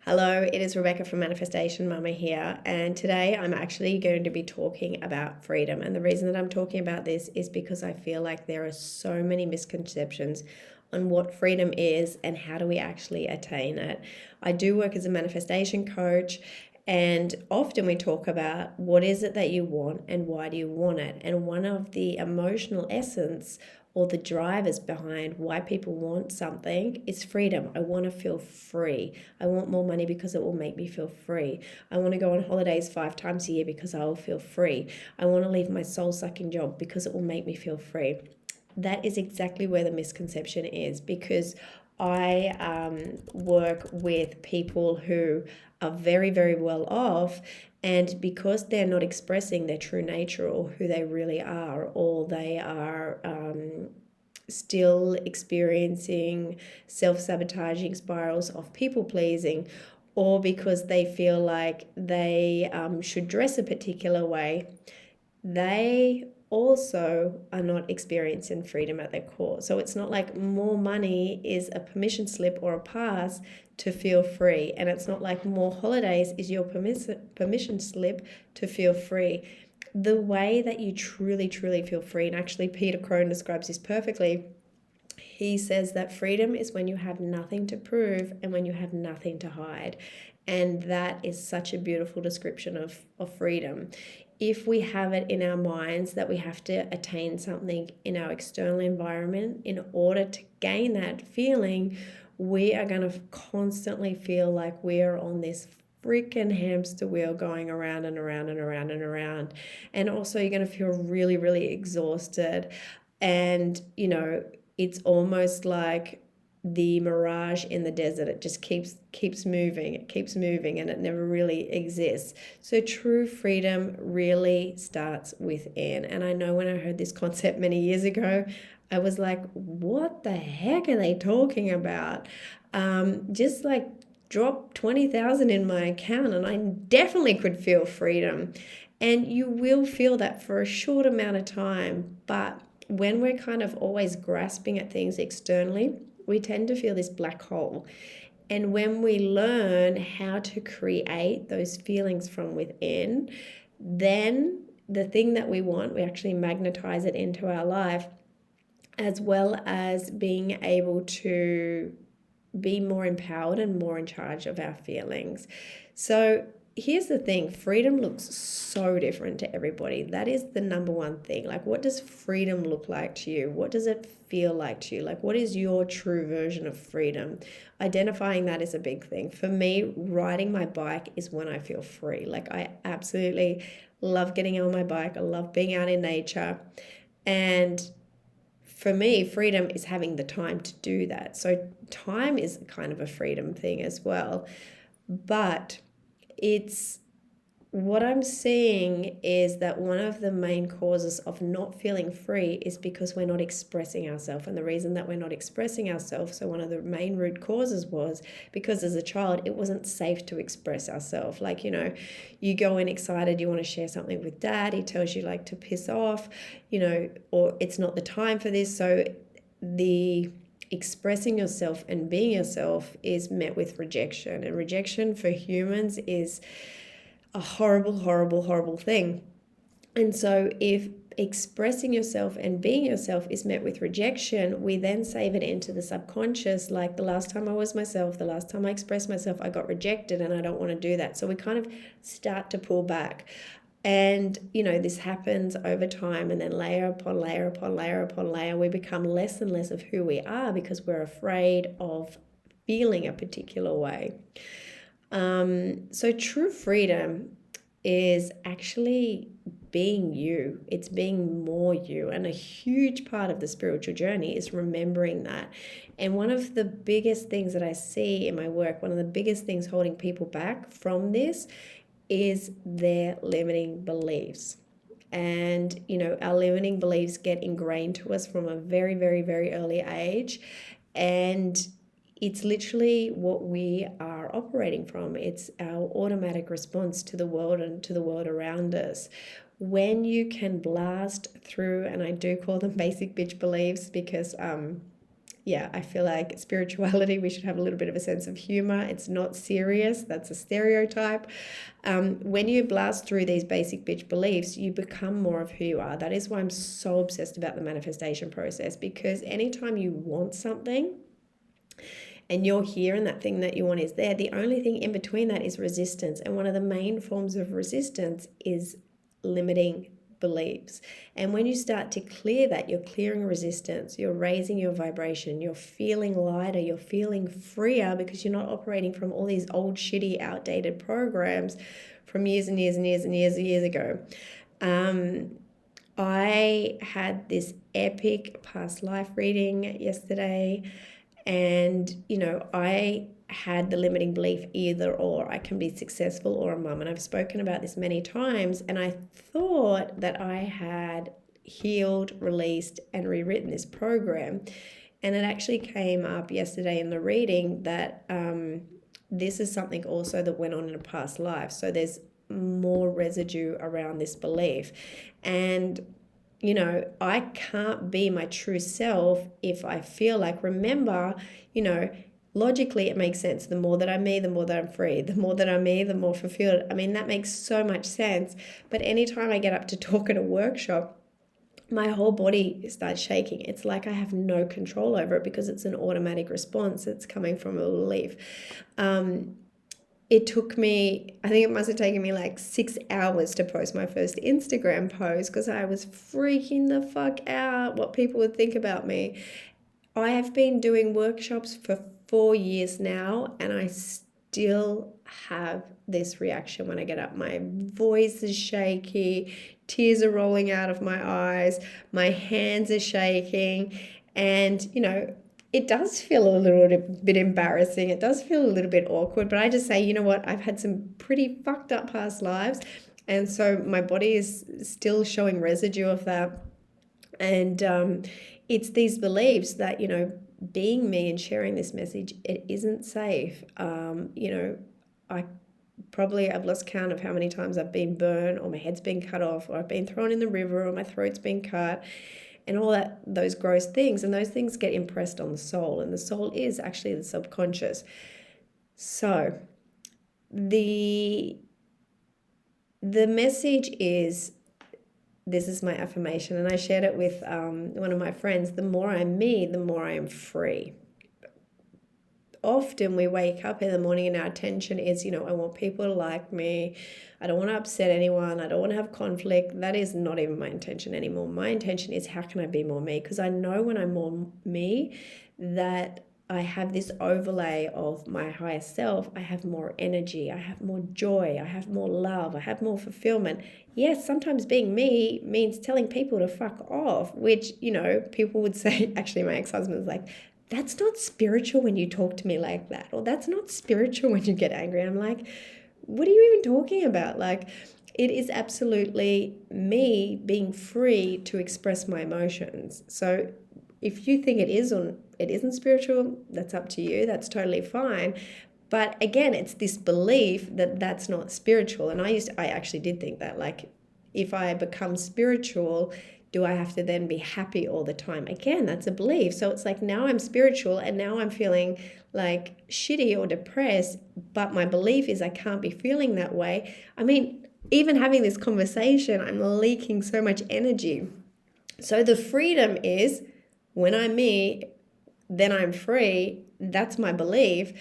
Hello, it is Rebecca from Manifestation Mama here, and today I'm actually going to be talking about freedom. And the reason that I'm talking about this is because I feel like there are so many misconceptions on what freedom is and how do we actually attain it. I do work as a manifestation coach, and often we talk about what is it that you want and why do you want it. And one of the emotional essence or the drivers behind why people want something is freedom. I want to feel free. I want more money because it will make me feel free. I want to go on holidays 5 times a year because I will feel free. I want to leave my soul-sucking job because it will make me feel free. That is exactly where the misconception is, because I work with people who are very, very well off, and because they're not expressing their true nature or who they really are, or they are still experiencing self-sabotaging spirals of people pleasing, or because they feel like they should dress a particular way, they also are not experiencing freedom at their core. So it's not like more money is a permission slip or a pass to feel free. And it's not like more holidays is your permission slip to feel free. The way that you truly, truly feel free, and actually Peter Crone describes this perfectly, he says that freedom is when you have nothing to prove and when you have nothing to hide. And that is such a beautiful description of freedom. If we have it in our minds that we have to attain something in our external environment in order to gain that feeling, we are going to constantly feel like we're on this freaking hamster wheel going around and around and around and around. And also, you're going to feel really, really exhausted. And, it's almost like the mirage in the desert. It just keeps moving, and it never really exists. So true freedom really starts within. And I know when I heard this concept many years ago, I was like, what the heck are they talking about? Just like drop 20,000 in my account and I definitely could feel freedom. And you will feel that for a short amount of time, but when we're kind of always grasping at things externally, we tend to feel this black hole. And when we learn how to create those feelings from within, then the thing that we want, we actually magnetize it into our life, as well as being able to be more empowered and more in charge of our feelings. So here's the thing, freedom looks so different to everybody. That is the number one thing. Like, what does freedom look like to you? What does it feel like to you? Like, what is your true version of freedom? Identifying that is a big thing. For me, riding my bike is when I feel free. Like, I absolutely love getting on my bike. I love being out in nature. And for me, freedom is having the time to do that. So time is kind of a freedom thing as well. But it's what I'm seeing is that one of the main causes of not feeling free is because we're not expressing ourselves. And the reason that we're not expressing ourselves, so one of the main root causes was because as a child, it wasn't safe to express ourselves. Like, you go in excited, you want to share something with dad, he tells you like to piss off, or it's not the time for this. So the expressing yourself and being yourself is met with rejection. And rejection for humans is a horrible, horrible, horrible thing. And so if expressing yourself and being yourself is met with rejection, we then save it into the subconscious, like the last time I was myself, the last time I expressed myself, I got rejected and I don't want to do that. So we kind of start to pull back. And, this happens over time, and then layer upon layer upon layer upon layer, we become less and less of who we are because we're afraid of feeling a particular way. So true freedom is actually being you. It's being more you. And a huge part of the spiritual journey is remembering that. And one of the biggest things that I see in my work, one of the biggest things holding people back from this is their limiting beliefs. And, our limiting beliefs get ingrained to us from a very, very, very early age. And it's literally what we are operating from. It's our automatic response to the world and to the world around us. When you can blast through, and I do call them basic bitch beliefs because yeah, I feel like spirituality, we should have a little bit of a sense of humor. It's not serious. That's a stereotype. When you blast through these basic bitch beliefs, you become more of who you are. That is why I'm so obsessed about the manifestation process, because anytime you want something and you're here and that thing that you want is there, the only thing in between that is resistance. And one of the main forms of resistance is limiting beliefs. And when you start to clear that, you're clearing resistance, you're raising your vibration, you're feeling lighter, you're feeling freer, because you're not operating from all these old, shitty, outdated programs from years and years and years and years and years ago. I had this epic past life reading yesterday, and I had the limiting belief either or, I can be successful or a mum. And I've spoken about this many times, and I thought that I had healed, released, and rewritten this program. And it actually came up yesterday in the reading that this is something also that went on in a past life. So there's more residue around this belief. And I can't be my true self if I feel like, remember, logically it makes sense. The more that I'm me, the more that I'm free. The more that I'm me, the more fulfilled. I mean, that makes so much sense. But anytime I get up to talk at a workshop, my whole body starts shaking. It's like I have no control over it, because it's an automatic response. It's coming from a belief. It took me, I think it must have taken me like 6 hours to post my first Instagram post, because I was freaking the fuck out what people would think about me. I have been doing workshops for 4 years now, and I still have this reaction when I get up. My voice is shaky, tears are rolling out of my eyes, my hands are shaking, and it does feel a little bit embarrassing. It does feel a little bit awkward, but I just say, you know what? I've had some pretty fucked up past lives. And so my body is still showing residue of that. And it's these beliefs that, being me and sharing this message, it isn't safe. I've lost count of how many times I've been burned, or my head's been cut off, or I've been thrown in the river, or my throat's been cut, and all that, those gross things. And those things get impressed on the soul, and the soul is actually the subconscious. So the message is, this is my affirmation, and I shared it with one of my friends: the more I'm me, the more I am free. Often we wake up in the morning and our attention is, I want people to like me. I don't want to upset anyone. I don't want to have conflict. That is not even my intention anymore. My intention is, how can I be more me? Because I know when I'm more me, that I have this overlay of my higher self. I have more energy. I have more joy. I have more love. I have more fulfillment. Yes, sometimes being me means telling people to fuck off, which, people would say, actually my ex-husband's like, that's not spiritual when you talk to me like that, or that's not spiritual when you get angry. And I'm like, what are you even talking about? Like, it is absolutely me being free to express my emotions. So if you think it is or it isn't spiritual, that's up to you. That's totally fine. But again, it's this belief that that's not spiritual. And I actually did think that, like, if I become spiritual, do I have to then be happy all the time? Again, that's a belief. So it's like, now I'm spiritual and now I'm feeling like shitty or depressed, but my belief is I can't be feeling that way. I mean, even having this conversation, I'm leaking so much energy. So the freedom is, when I'm me, then I'm free. That's my belief.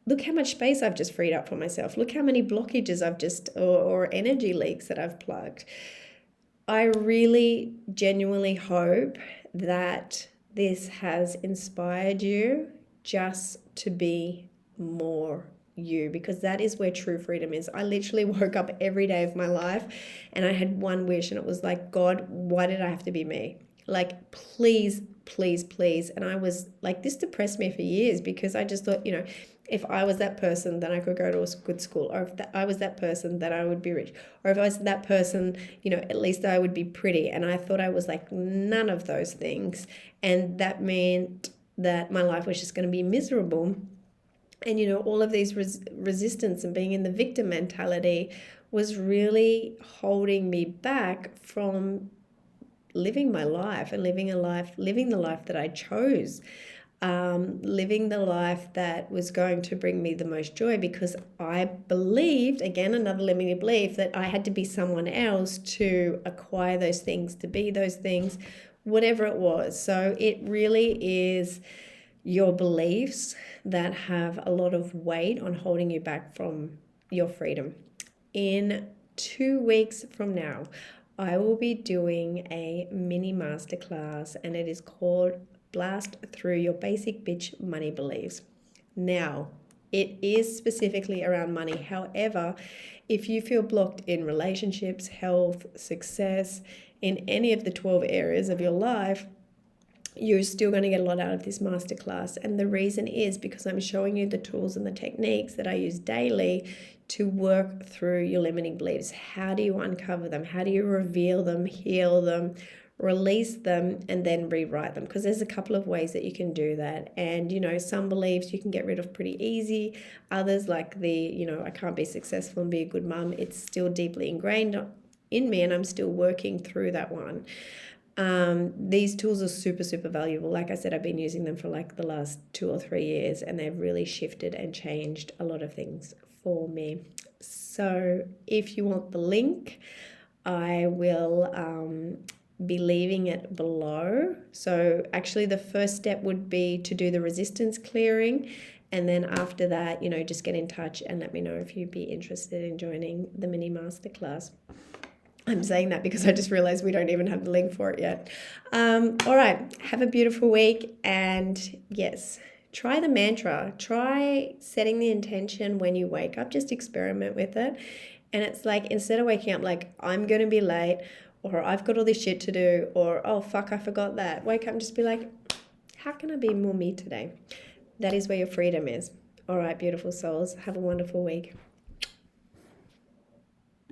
Look how much space I've just freed up for myself. Look how many blockages I've just, or energy leaks that I've plugged. I really genuinely hope that this has inspired you just to be more you, because that is where true freedom is. I literally woke up every day of my life and I had one wish, and it was like, God, why did I have to be me? Like, please, please, please. And I was like, this depressed me for years, because I just thought, if I was that person, then I could go to a good school. Or if I was that person, then I would be rich. Or if I was that person, at least I would be pretty. And I thought I was like none of those things. And that meant that my life was just going to be miserable. And, all of these resistance and being in the victim mentality was really holding me back from living my life and living the life that I chose. living the life that was going to bring me the most joy, because I believed, again, another limiting belief, that I had to be someone else to acquire those things, to be those things, whatever it was. So it really is your beliefs that have a lot of weight on holding you back from your freedom. In 2 weeks from now, I will be doing a mini masterclass, and it is called Blast Through Your Basic Bitch Money Beliefs. Now, it is specifically around money. However, if you feel blocked in relationships, health, success, in any of the 12 areas of your life, you're still going to get a lot out of this masterclass. And the reason is because I'm showing you the tools and the techniques that I use daily to work through your limiting beliefs. How do you uncover them? How do you reveal them, heal them, release them, and then rewrite them? Because there's a couple of ways that you can do that. And, some beliefs you can get rid of pretty easy. Others, like I can't be successful and be a good mum, it's still deeply ingrained in me, and I'm still working through that one. These tools are super, super valuable. Like I said, I've been using them for like the last 2 or 3 years, and they've really shifted and changed a lot of things for me. So if you want the link, I will be leaving it below. So actually the first step would be to do the resistance clearing. And then after that, just get in touch and let me know if you'd be interested in joining the mini masterclass. I'm saying that because I just realized we don't even have the link for it yet. All right. Have a beautiful week. And yes, try the mantra. Try setting the intention when you wake up. Just experiment with it. And it's like, instead of waking up like, I'm going to be late, or I've got all this shit to do, or, oh, fuck, I forgot that. Wake up and just be like, how can I be more me today? That is where your freedom is. All right, beautiful souls. Have a wonderful week.